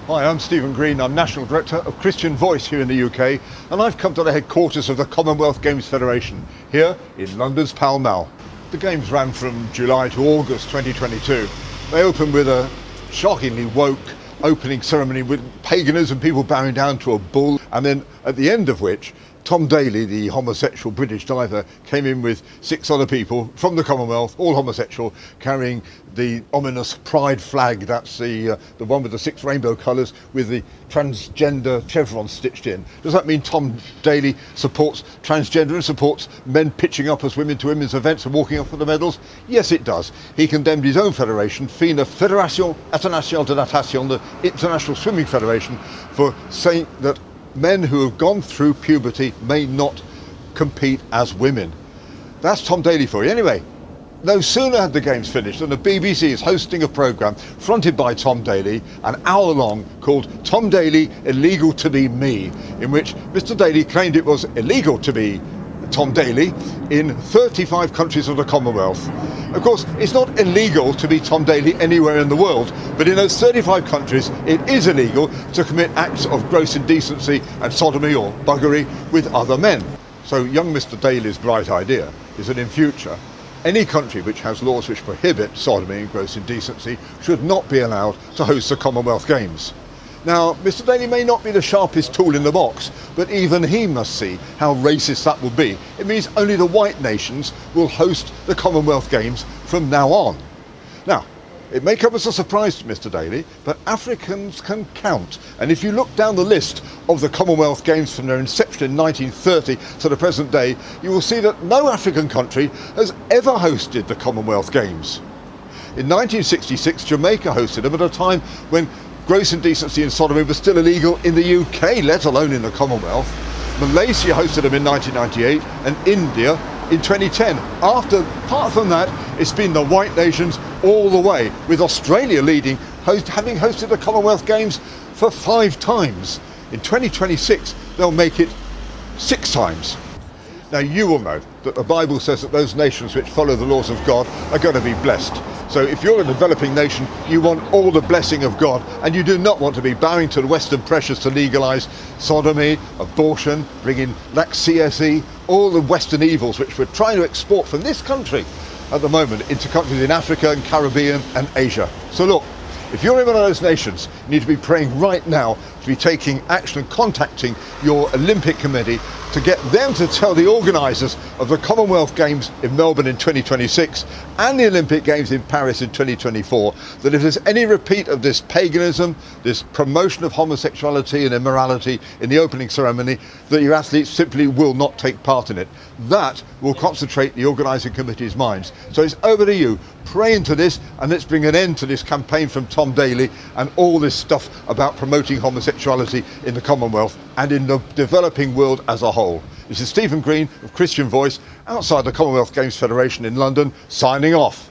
Hi, I'm Stephen Green. I'm National Director of Christian Voice here in the UK, and I've come to the headquarters of the Commonwealth Games Federation here in London's Pall Mall. The Games ran from July to August 2022. They opened with a shockingly woke opening ceremony with paganism, people bowing down to a bull, and then at the end of which Tom Daley, the homosexual British diver, came in with 6 other people from the Commonwealth, all homosexual, carrying the ominous pride flag. That's the one with the 6 rainbow colours with the transgender chevron stitched in. Does that mean Tom Daley supports transgender and supports men pitching up as women to women's events and walking off with the medals? Yes, it does. He condemned his own federation, FINA, Fédération Internationale de Natation, the International Swimming Federation, for saying that men who have gone through puberty may not compete as women. That's Tom Daley for you. Anyway, no sooner had the Games finished than the BBC is hosting a programme fronted by Tom Daley, an hour long, called Tom Daley Illegal to Be Me, in which Mr Daley claimed it was illegal to be Tom Daley in 35 countries of the Commonwealth. Of course, it's not illegal to be Tom Daley anywhere in the world, but in those 35 countries it is illegal to commit acts of gross indecency and sodomy or buggery with other men. So young Mr Daley's bright idea is that in future, any country which has laws which prohibit sodomy and gross indecency should not be allowed to host the Commonwealth Games. Now, Mr Daley may not be the sharpest tool in the box, but even he must see how racist that will be. It means only the white nations will host the Commonwealth Games from now on. Now, it may come as a surprise to Mr Daley, but Africans can count. And if you look down the list of the Commonwealth Games from their inception in 1930 to the present day, you will see that no African country has ever hosted the Commonwealth Games. In 1966, Jamaica hosted them at a time when gross indecency and sodomy was still illegal in the UK, let alone in the Commonwealth. Malaysia hosted them in 1998 and India in 2010. Apart from that, it's been the white nations all the way, with Australia leading, having hosted the Commonwealth Games for 5 times. In 2026, they'll make it 6 times. Now, you will know that the Bible says that those nations which follow the laws of God are going to be blessed. So if you're a developing nation, you want all the blessing of God, and you do not want to be bowing to the Western pressures to legalise sodomy, abortion, bring in lax CSE, all the Western evils which we're trying to export from this country at the moment into countries in Africa and Caribbean and Asia. So look, if you're in one of those nations, you need to be praying right now to be taking action and contacting your Olympic committee to get them to tell the organisers of the Commonwealth Games in Melbourne in 2026 and the Olympic Games in Paris in 2024 that if there's any repeat of this paganism, this promotion of homosexuality and immorality in the opening ceremony, that your athletes simply will not take part in it. That will concentrate the organising committee's minds. So it's over to you. Pray into this, and let's bring an end to this campaign from Tom Daley and all this stuff about promoting homosexuality in the Commonwealth and in the developing world as a whole. This is Stephen Green of Christian Voice outside the Commonwealth Games Federation in London, signing off.